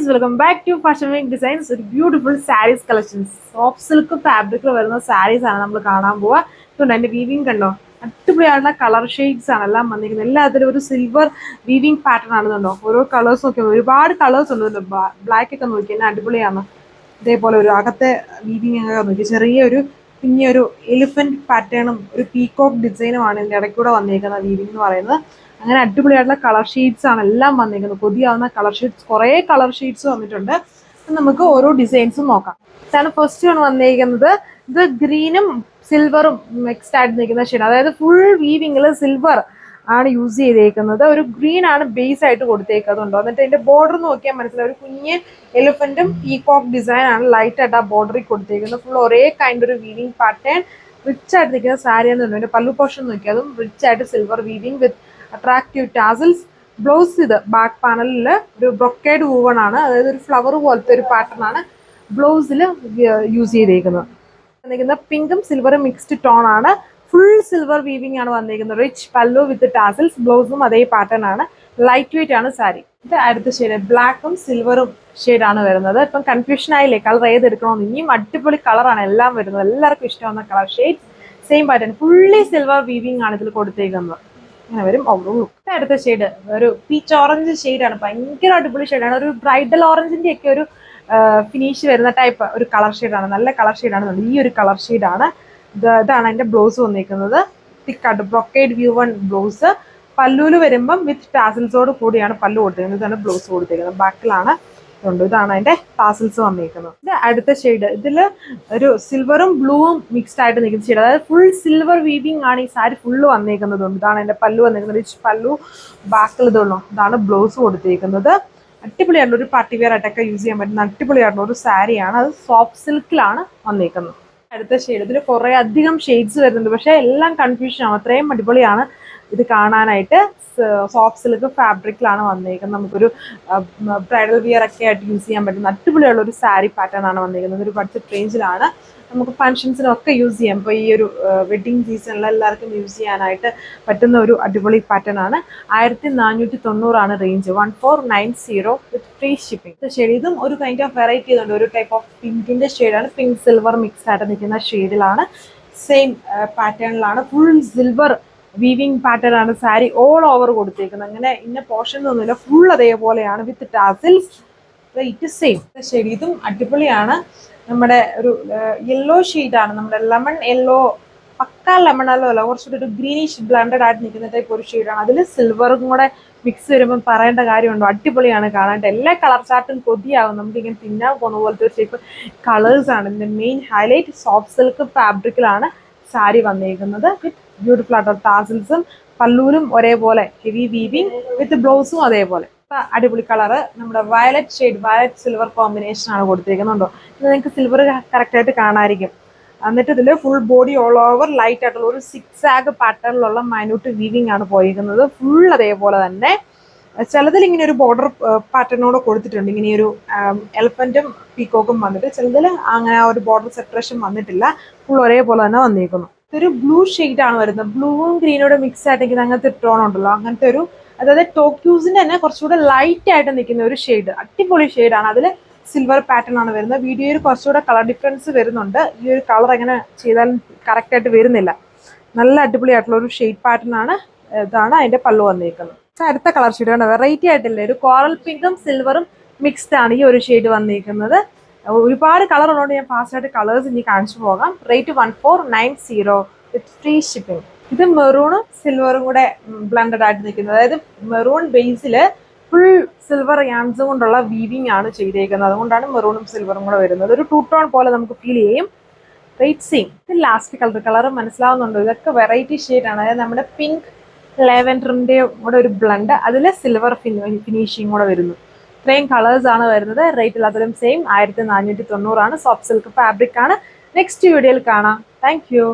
guys, welcome back to Fashion Week Designs. With beautiful sarees collections. Soft silk fabric വരുന്ന sarees ആണ് നമ്മൾ കാണാൻ പോവാ. ഇതുകൊണ്ട് അതിന്റെ വീവിംഗ് കണ്ടോ, അടിപൊളിയായിട്ടുള്ള കളർ ഷെയ്ഡ്സ് ആണ് എല്ലാം വന്നിരിക്കുന്നത്. എല്ലാത്തിലും ഒരു സിൽവർ വീവിംഗ് പാറ്റേൺ ആണെന്നുണ്ടോ. ഓരോ കളേഴ്സ് നോക്കിയാൽ ഒരുപാട് കളേഴ്സ് ഉണ്ട്. ബ്ലാക്ക് ഒക്കെ നോക്കി എന്നാൽ അടിപൊളിയാണ്. ഇതേപോലെ ഒരു അകത്തെ വീവിംഗ് ഒക്കെ നോക്കി ചെറിയൊരു കുഞ്ഞൊരു എലിഫന്റ് പാറ്റേണും ഒരു പീകോക്ക് ഡിസൈനുമാണ് ഇതിന്റെ ഇടയ്ക്കൂടെ വന്നിരിക്കുന്ന വീവിംഗ് എന്ന് പറയുന്നത്. അങ്ങനെ അടിപൊളിയായിട്ടുള്ള കളർ ഷീറ്റ്സ് ആണ് എല്ലാം വന്നിരിക്കുന്നത്. കൊതിയാവുന്ന കളർ ഷീറ്റ്സ്, കുറേ കളർ ഷീറ്റ്സ് വന്നിട്ടുണ്ട്. നമുക്ക് ഓരോ ഡിസൈൻസും നോക്കാം. ഇതാണ് ഫസ്റ്റ് ആണ് വന്നിരിക്കുന്നത്. ഇത് ഗ്രീനും സിൽവറും മിക്സ്ഡ് ആയിട്ട് നിൽക്കുന്ന ഷെയ്ഡ്, അതായത് ഫുൾ വീവിങ്ങിൽ സിൽവർ ആണ് യൂസ് ചെയ്തേക്കുന്നത്. ഒരു ഗ്രീൻ ആണ് ബേസ് ആയിട്ട് കൊടുത്തേക്കുന്നുണ്ടോ. എന്നിട്ട് അതിന്റെ ബോർഡർ നോക്കിയാൽ മനസ്സിലാവും, ഒരു കുഞ്ഞ് എലിഫന്റും പീകോക്ക് ഡിസൈൻ ആണ് ലൈറ്റ് ആയിട്ട് ആ ബോർഡറിൽ കൊടുത്തേക്കുന്നത്. ഫുൾ ഒരേ കൈൻഡ് ഒരു വീവിംഗ് പാറ്റേൺ, റിച്ച് ആയിട്ട് നിൽക്കുന്ന സാരി എന്നുണ്ട്. അതിന്റെ പല്ലു പോർഷൻ നോക്കിയാൽ അതും റിച്ച് ആയിട്ട് സിൽവർ വീവിംഗ് വിത്ത് അട്രാക്റ്റീവ് ടാസൽസ്. ബ്ലൗസ് ഇത് ബാക്ക് പാനലിൽ ഒരു ബ്രൊക്കേഡ് വൂവൺ ആണ്, അതായത് ഒരു ഫ്ലവർ പോലത്തെ ഒരു പാറ്റേൺ ആണ് ബ്ലൗസിൽ യൂസ് ചെയ്തേക്കുന്നത്. പിങ്കും സിൽവറും മിക്സ്ഡ് ടോൺ ആണ്. ഫുൾ സിൽവർ വീവിംഗ് ആണ് വന്നിരിക്കുന്നത്. റിച്ച് പല്ലു വിത്ത് ടാസൽസ്. ബ്ലൗസും അതേ പാറ്റേൺ ആണ്. ലൈറ്റ് വെയിറ്റ് ആണ് സാരി. ഇത് അടുത്ത ഷെയ്ഡ് ബ്ലാക്കും സിൽവറും ഷെയ്ഡാണ് വരുന്നത്. ഇപ്പം കൺഫ്യൂഷൻ ആയില്ലേ കളർ ഏത് എടുക്കണമെന്ന്. ഇനിയും അടിപൊളി കളറാണ് എല്ലാം വരുന്നത്. എല്ലാവർക്കും ഇഷ്ടമാവുന്ന colour shade, same pattern, fully silver weaving ആണ് ഇതിൽ കൊടുത്തേക്കുന്നത്. ഇങ്ങനെ വരും. അടുത്ത ഷെയ്ഡ് ഒരു പീച്ച് ഓറഞ്ച് ഷെയ്ഡാണ്. ഭയങ്കര അടിപൊളി ഷെയ്ഡാണ്. ഒരു ബ്രൈഡൽ ഓറഞ്ചിന്റെ ഒക്കെ ഒരു ഫിനിഷ് വരുന്ന ടൈപ്പ് ഒരു കളർ ഷെയ്ഡാണ്. നല്ല കളർ ഷെയ്ഡാണ്. ഈ ഒരു കളർ ഷെയ്ഡാണ്. ഇതാണ് അതിന്റെ ബ്ലൗസ് വന്നിരിക്കുന്നത്. തിക്കായിട്ട് ബ്രൊക്കേഡ് വ്യൂ വൺ ബ്ലൗസ്. പല്ലൂല് വരുമ്പം വിത്ത് ടാസിൽസോട് കൂടിയാണ് പല്ലു കൊടുത്തിരിക്കുന്നത്. ഇതാണ് ബ്ലൗസ് കൊടുത്തിരിക്കുന്നത്. ബാക്കിലാണ് ഇതാണ് അതിന്റെ ടാസിൽസ് വന്നിരിക്കുന്നത്. ഇത് അടുത്ത ഷെയ്ഡ്. ഇതിൽ ഒരു സിൽവറും ബ്ലൂവും മിക്സ്ഡ് ആയിട്ട് നിൽക്കുന്ന ഷെയ്ഡ്, അതായത് ഫുൾ സിൽവർ വീവിംഗ് ആണ് ഈ സാരി ഫുള്ള് വന്നിരിക്കുന്നതുണ്ട്. ഇതാണ് അതിന്റെ പല്ലു വന്നിരിക്കുന്നത്. റിച്ച് പല്ലു, ബാക്കിൽ ഇതുള്ളൂ. ഇതാണ് ബ്ലൗസ് കൊടുത്തിരിക്കുന്നത്. അടിപൊളിയായിട്ടുള്ള ഒരു പാർട്ടി വെയർ ആയിട്ടൊക്കെ യൂസ് ചെയ്യാൻ പറ്റുന്ന അടിപൊളിയായിട്ടുള്ള ഒരു സാരിയാണ്. അത് സോഫ്റ്റ് സിൽക്കിലാണ് വന്നിരിക്കുന്നത്. അടുത്ത ഷെയ്ഡ്. ഇതിൽ കുറേ അധികം ഷെയ്ഡ്സ് വരുന്നുണ്ട്, പക്ഷെ എല്ലാം കൺഫ്യൂഷൻ ആണ്. അത്രയും അടിപൊളിയാണ് ഇത് കാണാനായിട്ട്. സോഫ്റ്റ് സിൽക്ക് ഫാബ്രിക്കിലാണ് വന്നിരിക്കുന്നത്. നമുക്കൊരു ബ്രൈഡൽ വിയർ ഒക്കെ ആയിട്ട് യൂസ് ചെയ്യാൻ പറ്റുന്ന അടിപൊളിയുള്ള ഒരു സാരി പാറ്റേൺ ആണ് വന്നിരിക്കുന്നത്. ഒരു ബഡ്ജറ്റ് റേഞ്ചിലാണ്. നമുക്ക് ഫംഗ്ഷൻസിനൊക്കെ യൂസ് ചെയ്യാം. ഇപ്പോൾ ഈ ഒരു വെഡിങ് സീസണിൽ എല്ലാവർക്കും യൂസ് ചെയ്യാനായിട്ട് പറ്റുന്ന ഒരു അടിപൊളി പാറ്റേൺ ആണ്. 1490 റേഞ്ച്. 1490 വിത്ത് ഫ്രീ ഷിപ്പിംഗ്. ഷെയ്ഡ് ഇതും ഒരു കൈൻഡ് ഓഫ് വെറൈറ്റി ഇതുണ്ട്. ഒരു ടൈപ്പ് ഓഫ് പിങ്കിന്റെ ഷെയ്ഡാണ്. പിങ്ക് സിൽവർ മിക്സ് ആയിട്ട് നിൽക്കുന്ന ഷെയ്ഡിലാണ്. സെയിം പാറ്റേണിലാണ്. ഫുൾ സിൽവർ വീവിംഗ് പാറ്റേൺ ആണ് സാരി ഓൾ ഓവർ കൊടുത്തേക്കുന്നത്. അങ്ങനെ ഇന്ന പോർഷൻ ഒന്നുമില്ല, ഫുൾ അതേപോലെയാണ് വിത്ത് ടാസിൽസ്. Rate same. ഷെയ്ഡ് ഇതും അടിപൊളിയാണ്. നമ്മുടെ ഒരു യെല്ലോ ഷെയ്ഡാണ്. നമ്മുടെ ലെമൺ യെല്ലോ, പക്ക ലെമൺ യെല്ലോ അല്ല, കുറച്ചുകൂടി ഒരു ഗ്രീനിഷ് ബ്ലൻഡഡ് ആയിട്ട് നിൽക്കുന്ന ടൈപ്പ് ഒരു ഷെയ്ഡാണ്. അതിൽ സിൽവറും കൂടെ മിക്സ് വരുമ്പോൾ പറയേണ്ട കാര്യമുണ്ടോ, അടിപൊളിയാണ് കാണാനായിട്ട്. എല്ലാ കളർ ചാർട്ടും കൊതിയാവും. നമുക്ക് ഇങ്ങനെ തിന്നാൻ പോകുന്ന പോലത്തെ ഒരു ടൈപ്പ് കളേഴ്സാണ്. ഇതിൻ്റെ മെയിൻ ഹൈലൈറ്റ്. സോഫ്റ്റ് സിൽക്ക് ഫാബ്രിക്കിലാണ് സാരി വന്നിരിക്കുന്നത്. വിത്ത് ബ്യൂട്ടിഫുൾ ആയിട്ടുള്ള ടാസിൽസും പല്ലൂരും ഒരേപോലെ ഹെവി വീവിങ് വിത്ത് ബ്ലൗസും അതേപോലെ. അടിപൊളി കളറ്. നമ്മുടെ violet shade, violet silver combination ആണ് കൊടുത്തിരിക്കുന്നുണ്ടോ. ഇത് നിങ്ങൾക്ക് സിൽവർ കറക്റ്റ് ആയിട്ട് കാണാതിരിക്കും. എന്നിട്ട് ഇതിൽ full body all over light ആയിട്ടുള്ള ഒരു സിക്സ് ആഗ് പാറ്റേണിലുള്ള മൈന്യൂട്ട് വീവിംഗ് ആണ് പോയിരിക്കുന്നത്. ഫുൾ അതേപോലെ തന്നെ. ചിലതിൽ ഇങ്ങനെ ഒരു ബോർഡർ പാറ്റേണോടെ കൊടുത്തിട്ടുണ്ട്. ഇങ്ങനെ ഒരു എലിഫന്റും പീക്കോക്കും വന്നിട്ട്, ചിലതിൽ അങ്ങനെ ഒരു ബോർഡർ സെപ്പറേഷൻ വന്നിട്ടില്ല. ഫുൾ ഒരേപോലെ തന്നെ വന്നിരിക്കുന്നു. ഇതൊരു ബ്ലൂ ഷെയ്ഡാണ് വരുന്നത്. ബ്ലൂവും ഗ്രീനോടെ മിക്സ് ആയിട്ട് അങ്ങനത്തെ ടോൺ ഉണ്ടല്ലോ, അങ്ങനത്തെ ഒരു, അതായത് ടോക്യൂസിന്റെ തന്നെ കുറച്ചുകൂടെ ലൈറ്റ് ആയിട്ട് നിൽക്കുന്ന ഒരു ഷെയ്ഡ്. അടിപൊളി ഷെയ്ഡാണ്. അതിൽ സിൽവർ പാറ്റേൺ ആണ് വരുന്നത്. വീഡിയോയിൽ കുറച്ചുകൂടെ കളർ ഡിഫറൻസ് വരുന്നുണ്ട്. ഈ ഒരു കളർ എങ്ങനെ ചെയ്താലും കറക്റ്റ് ആയിട്ട് വരുന്നില്ല. നല്ല അടിപൊളിയായിട്ടുള്ള ഒരു ഷെയ്ഡ് പാറ്റേൺ ആണ്. ഇതാണ് അതിന്റെ പല്ലു വന്നിരിക്കുന്നത്. അടുത്ത കളർ ഷെയ്ഡാണ്. വെറൈറ്റി ആയിട്ടില്ല, ഒരു കോറൽ പിങ്കും സിൽവറും മിക്സ്ഡ് ആണ് ഈ ഒരു ഷെയ്ഡ് വന്നിരിക്കുന്നത്. ഒരുപാട് കളർ ഉള്ളതുകൊണ്ട് ഞാൻ ഫാസ്റ്റ് ആയിട്ട് കളേഴ്സ് ഇനി കാണിച്ചു പോകാം. റേറ്റ് 1490 വിത്ത് ഫ്രീ ഷിപ്പിംഗ്. ഇത് മെറൂണും സിൽവറും കൂടെ ബ്ലൻഡഡ് ആയിട്ട് നിൽക്കുന്നത്. അതായത് മെറൂൺ ബേസിൽ ഫുൾ സിൽവർ യാൻസും കൊണ്ടുള്ള വീവിംഗ് ആണ് ചെയ്തേക്കുന്നത്. അതുകൊണ്ടാണ് മെറൂണും സിൽവറും കൂടെ വരുന്നത്. ഒരു ടൂ ടോൺ പോലെ നമുക്ക് ഫീൽ ചെയ്യും. Rate same. ഇത് ലാസ്റ്റ് കളർ മനസ്സിലാവുന്നുണ്ടോ. ഇതൊക്കെ വെറൈറ്റി ഷെയ്ഡാണ്. അതായത് നമ്മുടെ പിങ്ക് ലാവൻഡറിന്റെ കൂടെ ഒരു ബ്ലണ്ട്, അതിൽ സിൽവർ ഫിനിഷിങ് കൂടെ വരുന്നു. ഇത്രയും കളേഴ്സ് ആണ് വരുന്നത്. റേറ്റ് എല്ലാത്തിലും സെയിം. 1490 സോഫ്റ്റ് സിൽക്ക് ഫാബ്രിക് ആണ്. നെക്സ്റ്റ് വീഡിയോയിൽ കാണാം. Thank you.